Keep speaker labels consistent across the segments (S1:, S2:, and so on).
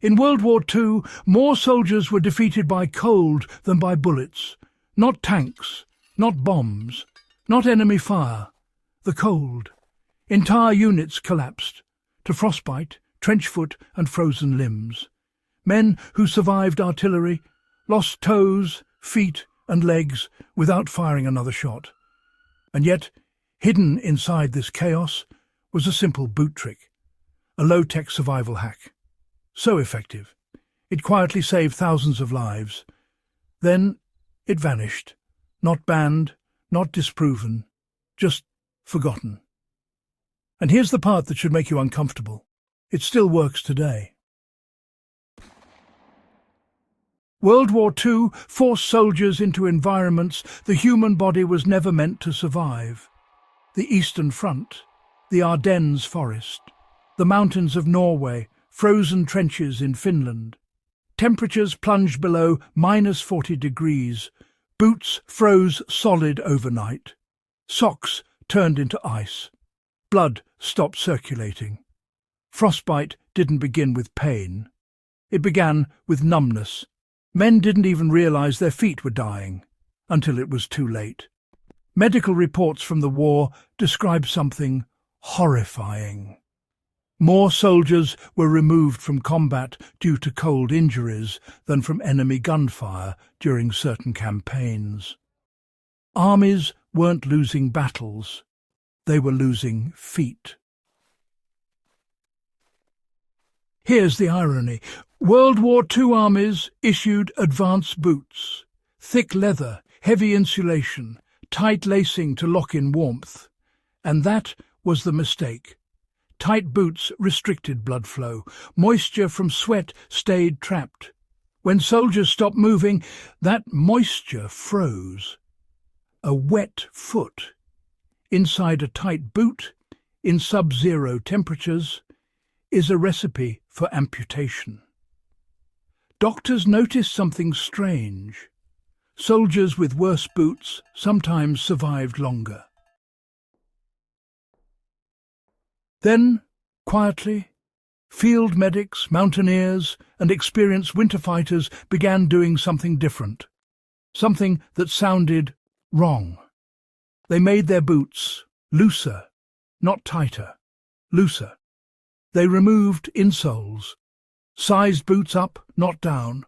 S1: In World War II, more soldiers were defeated by cold than by bullets. Not tanks, not bombs, not enemy fire. The cold. Entire units collapsed to frostbite, trench foot and frozen limbs. Men who survived artillery lost toes, feet and legs without firing another shot. And yet, hidden inside this chaos was a simple boot trick, a low-tech survival hack. So effective, it quietly saved thousands of lives. Then it vanished, not banned, not disproven, just forgotten. And here's the part that should make you uncomfortable. It still works today. World War II forced soldiers into environments the human body was never meant to survive. The Eastern Front, the Ardennes forest, the mountains of Norway, frozen trenches in Finland. Temperatures plunged below -40 degrees. Boots froze solid overnight. Socks turned into ice. Blood stopped circulating. Frostbite didn't begin with pain. It began with numbness. Men didn't even realize their feet were dying until it was too late. Medical reports from the war describe something horrifying. More soldiers were removed from combat due to cold injuries than from enemy gunfire during certain campaigns. Armies weren't losing battles, they were losing feet. Here's the irony. World War II armies issued advanced boots, thick leather, heavy insulation, tight lacing to lock in warmth. And that was the mistake. Tight boots restricted blood flow. Moisture from sweat stayed trapped. When soldiers stopped moving, that moisture froze. A wet foot inside a tight boot in sub-zero temperatures is a recipe for amputation. Doctors noticed something strange. Soldiers with worse boots sometimes survived longer. Then, quietly, field medics, mountaineers, and experienced winter fighters began doing something different, something that sounded wrong. They made their boots looser, not tighter, looser. They removed insoles, sized boots up, not down,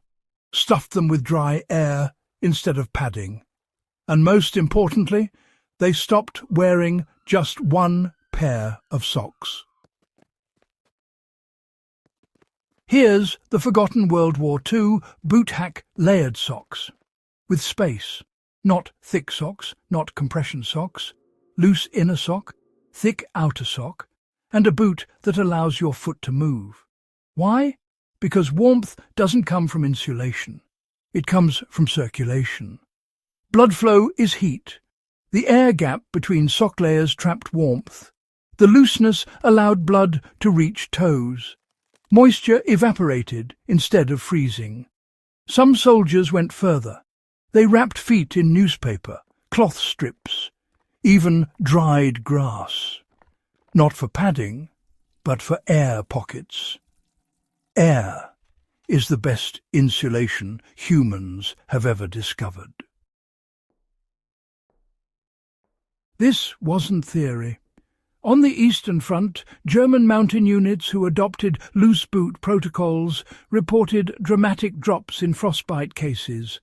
S1: stuffed them with dry air instead of padding. And most importantly, they stopped wearing just one pair of socks. Here's the forgotten World War II boot hack layered socks, with space, not thick socks, not compression socks, loose inner sock, thick outer sock, and a boot that allows your foot to move. Why? Because warmth doesn't come from insulation. It comes from circulation. Blood flow is heat. The air gap between sock layers trapped warmth. The looseness allowed blood to reach toes. Moisture evaporated instead of freezing. Some soldiers went further. They wrapped feet in newspaper, cloth strips, even dried grass. Not for padding, but for air pockets. Air is the best insulation humans have ever discovered. This wasn't theory. On the Eastern Front, German mountain units who adopted loose boot protocols reported dramatic drops in frostbite cases.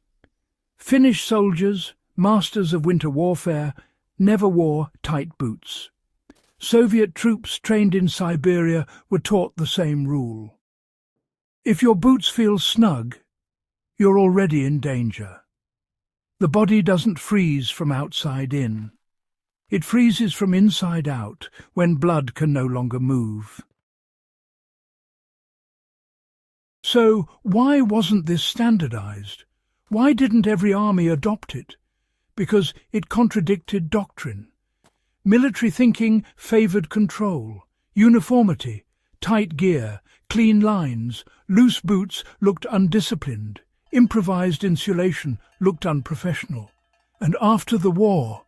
S1: Finnish soldiers, masters of winter warfare, never wore tight boots. Soviet troops trained in Siberia were taught the same rule. If your boots feel snug, you're already in danger. The body doesn't freeze from outside in. It freezes from inside out when blood can no longer move. So why wasn't this standardized? Why didn't every army adopt it? Because it contradicted doctrine. Military thinking favored control, uniformity, tight gear, clean lines. Loose boots looked undisciplined. Improvised insulation looked unprofessional. And after the war,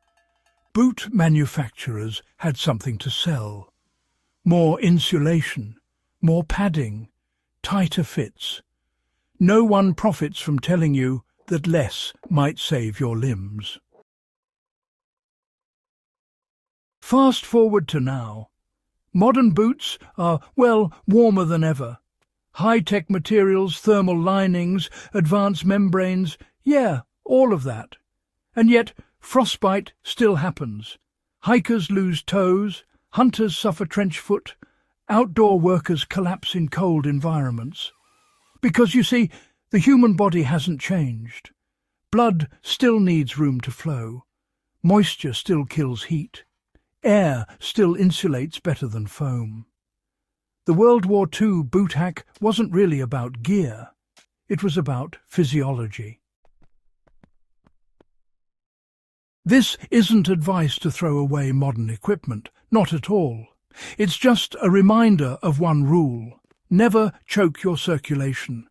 S1: boot manufacturers had something to sell. More insulation, more padding, tighter fits. No one profits from telling you that less might save your limbs. Fast forward to now. Modern boots are, well, warmer than ever. High-tech materials, thermal linings, advanced membranes, yeah, all of that. And yet, frostbite still happens. Hikers lose toes, hunters suffer trench foot, outdoor workers collapse in cold environments. Because, you see, the human body hasn't changed. Blood still needs room to flow. Moisture still kills heat. Air still insulates better than foam. The World War II boot hack wasn't really about gear. It was about physiology. This isn't advice to throw away modern equipment, not at all. It's just a reminder of one rule: never choke your circulation.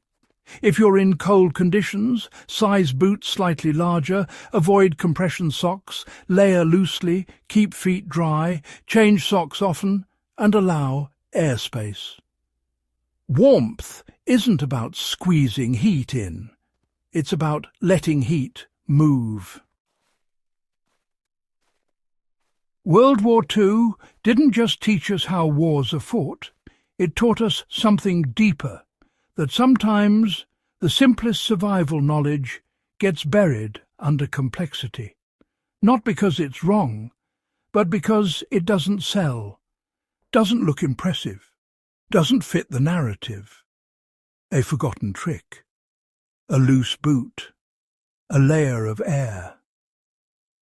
S1: If you're in cold conditions, size boots slightly larger, avoid compression socks, layer loosely, keep feet dry, change socks often, and allow airspace. Warmth isn't about squeezing heat in. It's about letting heat move. World War II didn't just teach us how wars are fought. It taught us something deeper, that sometimes the simplest survival knowledge gets buried under complexity. Not because it's wrong, but because it doesn't sell, doesn't look impressive, doesn't fit the narrative. A forgotten trick, a loose boot, a layer of air.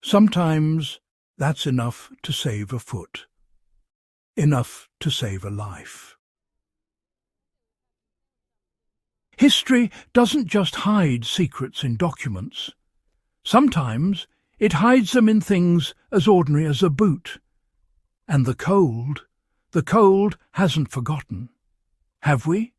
S1: Sometimes that's enough to save a foot, enough to save a life. History doesn't just hide secrets in documents. Sometimes it hides them in things as ordinary as a boot. And the cold hasn't forgotten. Have we?